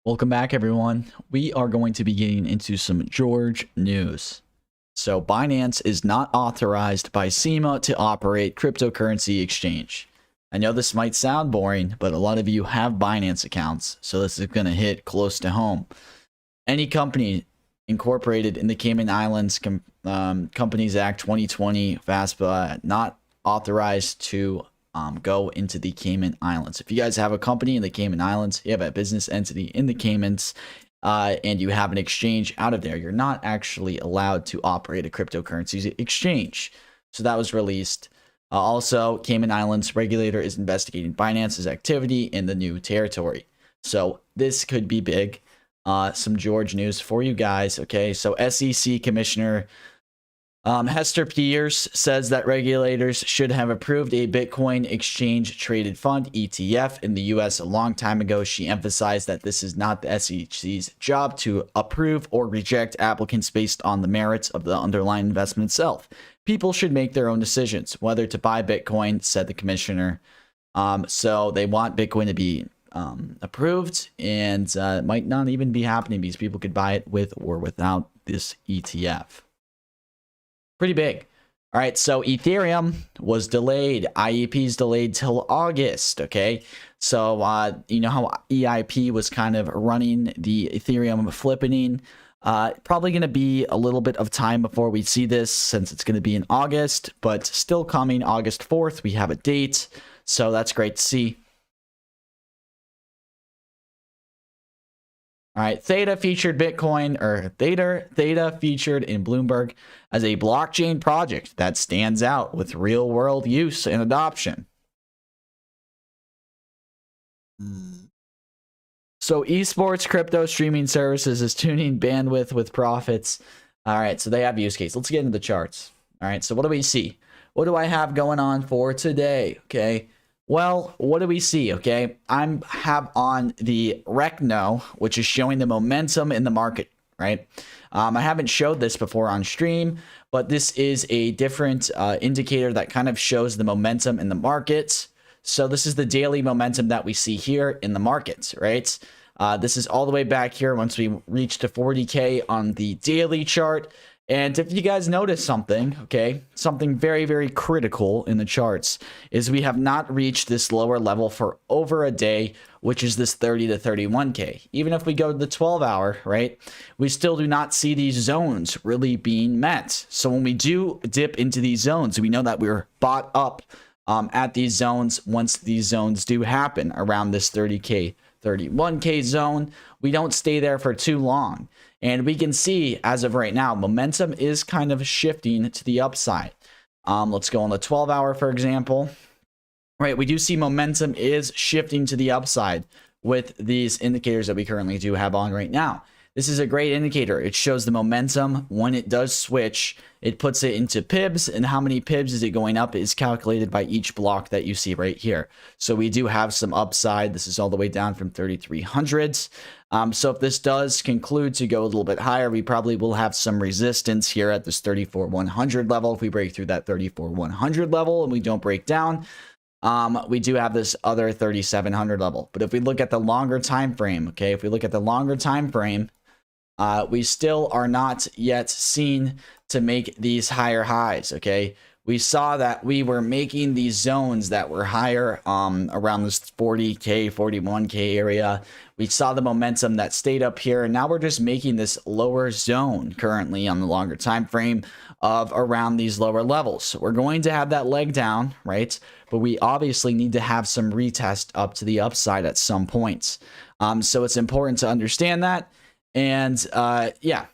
Welcome back, everyone. We are going to be getting into some George news. So, Binance is not authorized by SEMA to operate cryptocurrency exchange. I know this might sound boring, but a lot of you have Binance accounts, so this is going to hit close to home. Any company incorporated in the Cayman Islands Companies Act 2020 FASPA not authorized to go into the Cayman Islands. If you guys have a company in the Cayman Islands, you have a business entity in the Caymans, and you have an exchange out of there, you're not actually allowed to operate a cryptocurrency exchange. So that was released. Also, Cayman Islands regulator is investigating Binance's activity in the new territory. So this could be big. Some George news for you guys. Okay, so SEC Commissioner Hester Peirce says that regulators should have approved a Bitcoin exchange traded fund ETF in the US a long time ago. She emphasized that this is not the SEC's job to approve or reject applicants based on the merits of the underlying investment itself. People should make their own decisions whether to buy Bitcoin, said the commissioner. So they want Bitcoin to be approved, and it might not even be happening because people could buy it with or without this ETF. Pretty big. All right, so Ethereum was delayed. IEP's delayed till August, okay? So, you know how EIP was kind of running the Ethereum flippening? Probably going to be a little bit of time before we see this since it's going to be in August, but still coming August 4th. We have a date, so that's great to see. All right, Theta featured Bitcoin, or Theta featured in Bloomberg as a blockchain project that stands out with real world use and adoption. So esports crypto streaming services is tuning bandwidth with profits. All right, so they have use case. Let's get into the charts. All right, so what do we see? What do I have going on for today? Okay. Well, what do we see? Okay, I have on the Recno, which is showing the momentum in the market, right? I haven't showed this before on stream, but this is a different indicator that kind of shows the momentum in the market. So this is the daily momentum that we see here in the markets, right? This is all the way back here once we reach to 40K on the daily chart. And if you guys notice something, okay, something very, very critical in the charts is we have not reached this lower level for over a day, which is this 30 to 31K. Even if we go to the 12-hour, right, we still do not see these zones really being met. So when we do dip into these zones, we know that we're bought up at these zones once these zones do happen around this 30K, 31K zone. We don't stay there for too long. And we can see, as of right now, momentum is kind of shifting to the upside. Let's go on the 12-hour, for example. Right, we do see momentum is shifting to the upside with these indicators that we currently do have on right now. This is a great indicator. It shows the momentum. When it does switch, it puts it into pibs, and how many pibs is it going up is calculated by each block that you see right here. So we do have some upside. This is all the way down from 3,300s. So if this does conclude to go a little bit higher, we probably will have some resistance here at this 34,100 level. If we break through that 34,100 level and we don't break down, we do have this other 3,700 level. But if we look at the longer time frame, okay, if we look at the longer time frame, we still are not yet seen to make these higher highs, okay? We saw that we were making these zones that were higher around this 40K, 41K area. We saw the momentum that stayed up here, and now we're just making this lower zone currently on the longer time frame of around these lower levels. So we're going to have that leg down, right? But we obviously need to have some retest up to the upside at some points. So it's important to understand that. And yeah,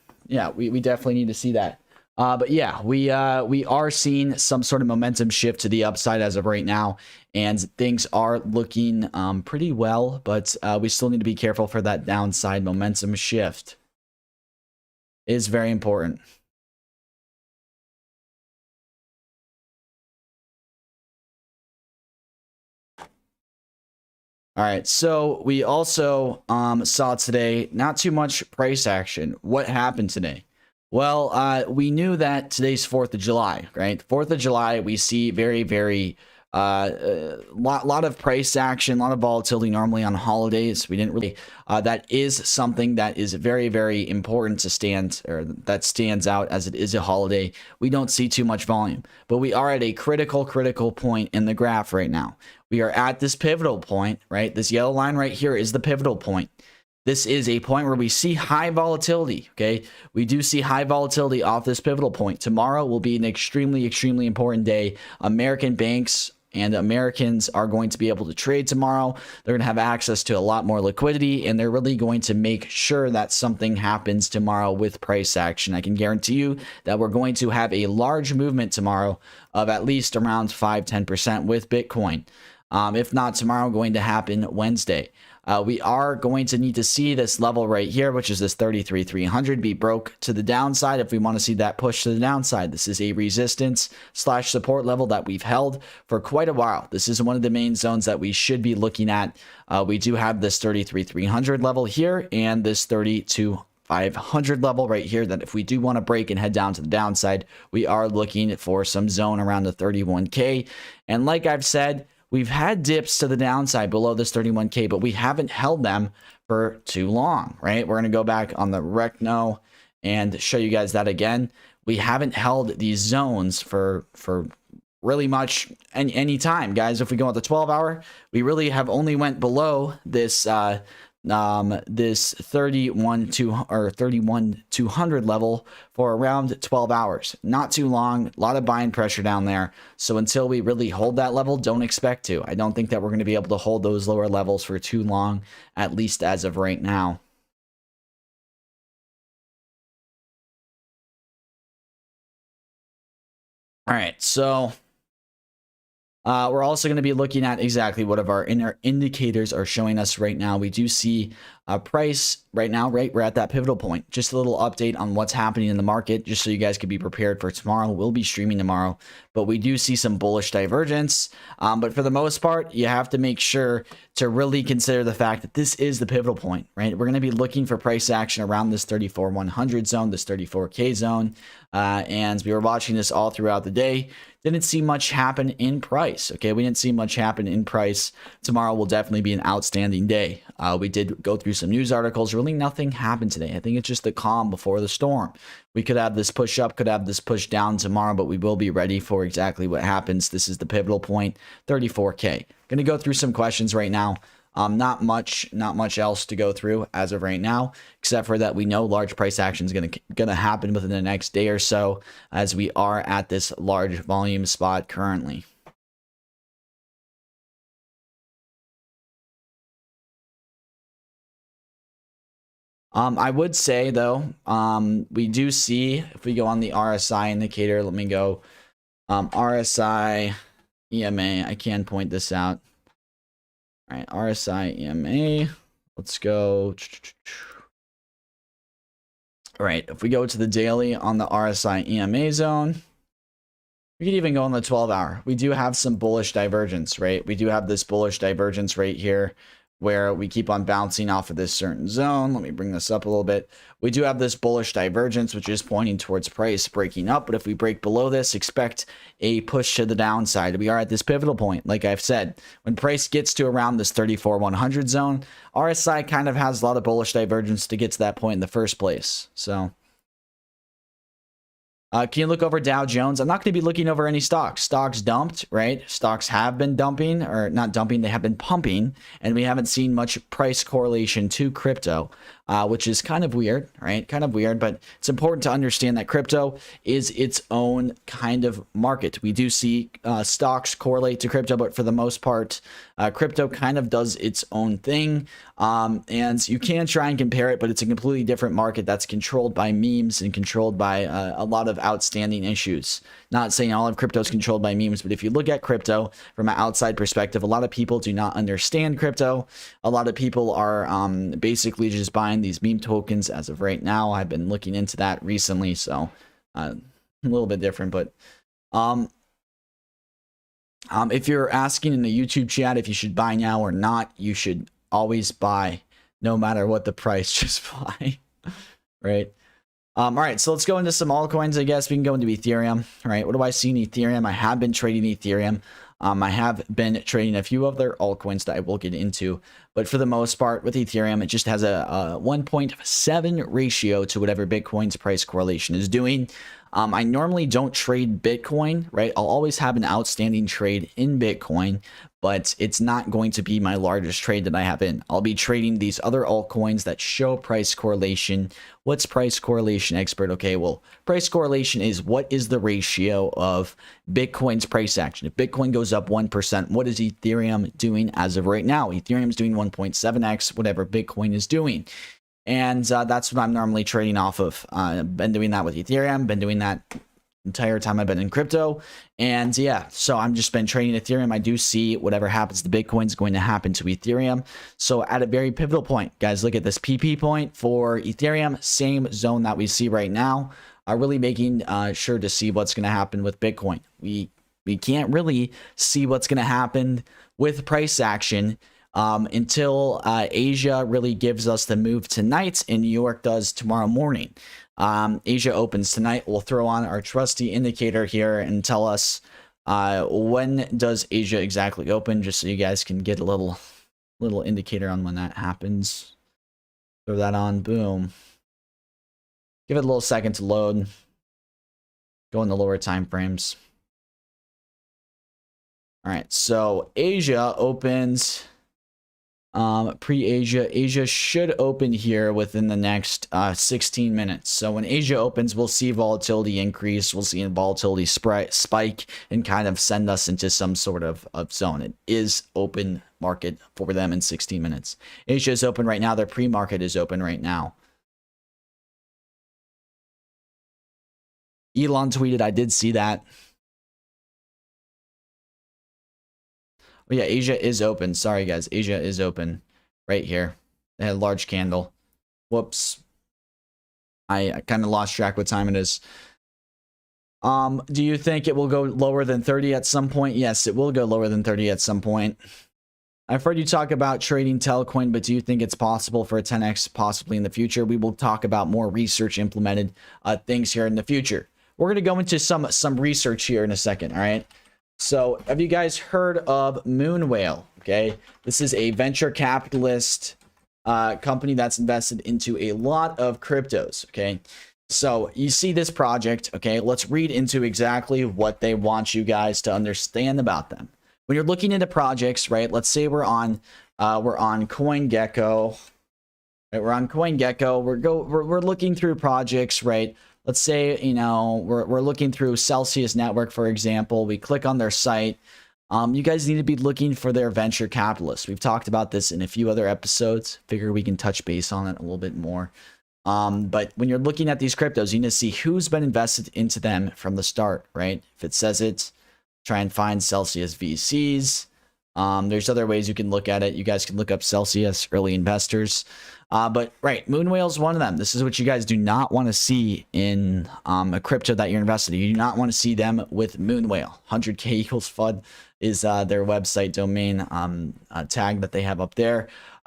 we definitely need to see that. But yeah, we are seeing some sort of momentum shift to the upside as of right now, and things are looking pretty well, but we still need to be careful for that downside momentum shift. It is very important. All right, so we also saw today not too much price action. What happened today? Well, we knew that today's 4th of July, right? 4th of July, we see very, very Lot of price action, a lot of volatility normally on holidays. We didn't really, that is something that is very, very important to stand, or that stands out as it is a holiday. We don't see too much volume, but we are at a critical point in the graph right now. We are at this pivotal point, right? This yellow line right here is the pivotal point. This is a point where we see high volatility, okay? We do see high volatility off this pivotal point. Tomorrow will be an extremely, extremely important day. American banks and Americans are going to be able to trade tomorrow. They're going to have access to a lot more liquidity, and they're really going to make sure that something happens tomorrow with price action. I can guarantee you that we're going to have a large movement tomorrow of at least around 5-10% with Bitcoin. If not tomorrow, going to happen Wednesday. We are going to need to see this level right here, which is this 33,300, be broke to the downside if we want to see that push to the downside. This is a resistance / support level that we've held for quite a while. This is one of the main zones that we should be looking at. We do have this 33,300 level here and this 32,500 level right here, that if we do want to break and head down to the downside, we are looking for some zone around the 31K. And like I've said, we've had dips to the downside below this 31K, but we haven't held them for too long, right? We're going to go back on the Recno and show you guys that again. We haven't held these zones for really much any time, guys. If we go on the 12-hour, we really have only went below this this 31,200 level for around 12 hours. Not too long, a lot of buying pressure down there. So until we really hold that level, don't expect to. I don't think that we're going to be able to hold those lower levels for too long, at least as of right now. All right, so we're also going to be looking at exactly what of our inner indicators are showing us right now. We do see a price right now, right? We're at that pivotal point. Just a little update on what's happening in the market, just so you guys can be prepared for tomorrow. We'll be streaming tomorrow, but we do see some bullish divergence. But for the most part, you have to make sure to really consider the fact that this is the pivotal point, right? We're going to be looking for price action around this 34,100 zone, this 34K zone. And we were watching this all throughout the day. Didn't see much happen in price. Okay, we didn't see much happen in price. Tomorrow will definitely be an outstanding day. We did go through some news articles. Really nothing happened today. I think it's just the calm before the storm. We could have this push up, could have this push down tomorrow, but we will be ready for exactly what happens. This is the pivotal point, 34K. Gonna go through some questions right now. Not much else to go through as of right now, except for that we know large price action is gonna happen within the next day or so, as we are at this large volume spot currently. I would say though, we do see, if we go on the RSI indicator, let me go, RSI EMA. I can point this out. All right, RSI EMA. Let's go. All right, if we go to the daily on the RSI EMA zone, we could even go on the 12-hour. We do have some bullish divergence, right? We do have this bullish divergence right here, where we keep on bouncing off of this certain zone. Let me bring this up a little bit. We do have this bullish divergence, which is pointing towards price breaking up. But if we break below this, expect a push to the downside. We are at this pivotal point. Like I've said, when price gets to around this 34,100 zone, RSI kind of has a lot of bullish divergence to get to that point in the first place. So can you look over Dow Jones? I'm not going to be looking over any stocks. Stocks dumped, right? Stocks have been dumping, or not dumping, they have been pumping, and we haven't seen much price correlation to crypto, which is kind of weird, right? Kind of weird, but it's important to understand that crypto is its own kind of market. We do see stocks correlate to crypto, but for the most part, crypto kind of does its own thing. And you can try and compare it, but it's a completely different market that's controlled by memes and controlled by a lot of outstanding issues. Not saying all of crypto is controlled by memes, but if you look at crypto from an outside perspective, a lot of people do not understand crypto. A lot of people are basically just buying these meme tokens as of right now. I've been looking into that recently, so a little bit different, but if you're asking in the YouTube chat if you should buy now or not, you should always buy, no matter what the price. Just buy, right? All right, so let's go into some altcoins. I guess we can go into Ethereum. All right, what do I see in Ethereum? I have been trading Ethereum. I have been trading a few other altcoins that I will get into, but for the most part with Ethereum, it just has a 1.7 ratio to whatever Bitcoin's price correlation is doing. I normally don't trade Bitcoin, right? I'll always have an outstanding trade in Bitcoin, but it's not going to be my largest trade that I have in. I'll be trading these other altcoins that show price correlation. What's price correlation, expert? Okay, well, price correlation is what is the ratio of Bitcoin's price action. If Bitcoin goes up 1%, what is Ethereum doing as of right now? Ethereum's doing 1.7x whatever Bitcoin is doing. And that's what I'm normally trading off of. Been doing that with Ethereum, been doing that entire time I've been in crypto. And yeah, so I'm just been trading Ethereum. I do see whatever happens to Bitcoin is going to happen to Ethereum. So at a very pivotal point, guys, look at this PP point for Ethereum, same zone that we see right now. Really making sure to see what's going to happen with Bitcoin. We can't really see what's going to happen with price action until Asia really gives us the move tonight and New York does tomorrow morning. Asia opens tonight. We'll throw on our trusty indicator here and tell us when does Asia exactly open, just so you guys can get a little indicator on when that happens. Throw that on. Boom. Give it a little second to load. Go in the lower time frames. All right, so Asia opens. Asia should open here within the next 16 minutes. So when Asia opens, we'll see volatility increase. We'll see a volatility spike and kind of send us into some sort of zone. It is open market for them in 16 minutes. Asia is open right now. Their pre-market is open right now. Elon tweeted, I did see that. Oh yeah, Asia is open. Sorry guys, Asia is open right here. They had a large candle. Whoops. I kind of lost track what time it is. Do you think it will go lower than 30 at some point? Yes, it will go lower than 30 at some point. I've heard you talk about trading Telcoin, but do you think it's possible for a 10x possibly in the future? We will talk about more research implemented things here in the future. We're going to go into some research here in a second, all right? So have you guys heard of Moonwhale? Okay, this is a venture capitalist company that's invested into a lot of cryptos. Okay, so you see this project. Okay, let's read into exactly what they want you guys to understand about them. When you're looking into projects, right? Let's say we're on CoinGecko. Right, we're on CoinGecko. We're looking through projects, right? Let's say, you know, we're looking through Celsius Network, for example. We click on their site. You guys need to be looking for their venture capitalists. We've talked about this in a few other episodes. Figure we can touch base on it a little bit more. But when you're looking at these cryptos, you need to see who's been invested into them from the start, right? If it says it, try and find Celsius VCs. There's other ways you can look at it. You guys can look up Celsius early investors. But right, Moonwhale is one of them. This is what you guys do not want to see in a crypto that you're invested in. You do not want to see them with Moonwhale. 100K equals FUD is their website domain tag that they have up there.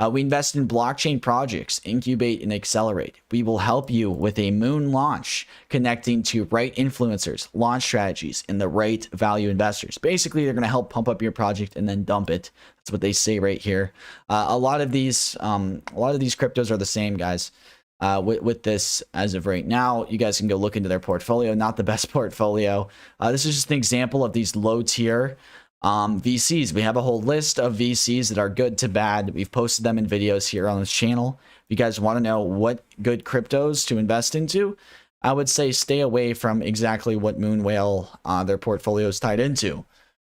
We invest in blockchain projects, incubate and accelerate. We will help you with a moon launch, connecting to right influencers, launch strategies, and the right value investors. Basically, they're going to help pump up your project and then dump it. That's what they say right here. A lot of these cryptos are the same, guys. With this as of right now, you guys can go look into their portfolio. Not the best portfolio. This is just an example of these low tier VCs. We have a whole list of VCs that are good to bad. We've posted them in videos here on this channel. If you guys want to know what good cryptos to invest into, I would say stay away from exactly what Moonwhale their portfolio is tied into,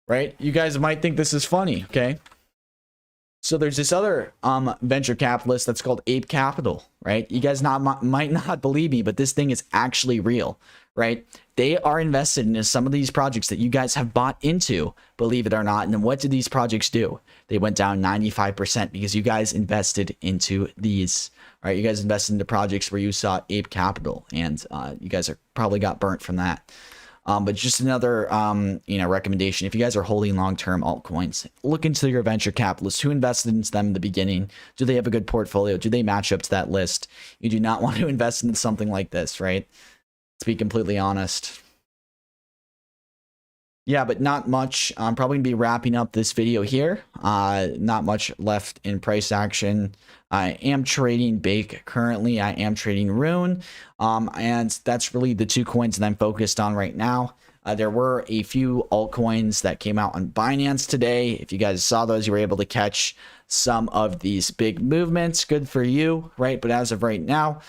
right? You guys might think this is funny, okay? So there's this other venture capitalist that's called Ape Capital, right? You guys might not believe me, but this thing is actually real, right? They are invested in some of these projects that you guys have bought into, believe it or not. And then what did these projects do? They went down 95% because you guys invested into these, right? You guys invested into projects where you saw Ape Capital, and you guys are probably got burnt from that. But just another, recommendation. If you guys are holding long-term altcoins, look into your venture capitalists. Who invested into them in the beginning? Do they have a good portfolio? Do they match up to that list? You do not want to invest in something like this, right? To be completely honest. Yeah, but not much. I'm probably gonna be wrapping up this video here. Not much left in price action. I am trading Bake currently. I am trading Rune. And that's really the two coins that I'm focused on right now. There were a few altcoins that came out on Binance today. If you guys saw those, you were able to catch some of these big movements. Good for you, right? But as of right now,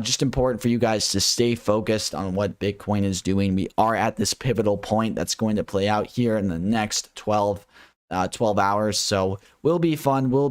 just important for you guys to stay focused on what Bitcoin is doing. We are at this pivotal point that's going to play out here in the next 12 hours. So will be fun. Will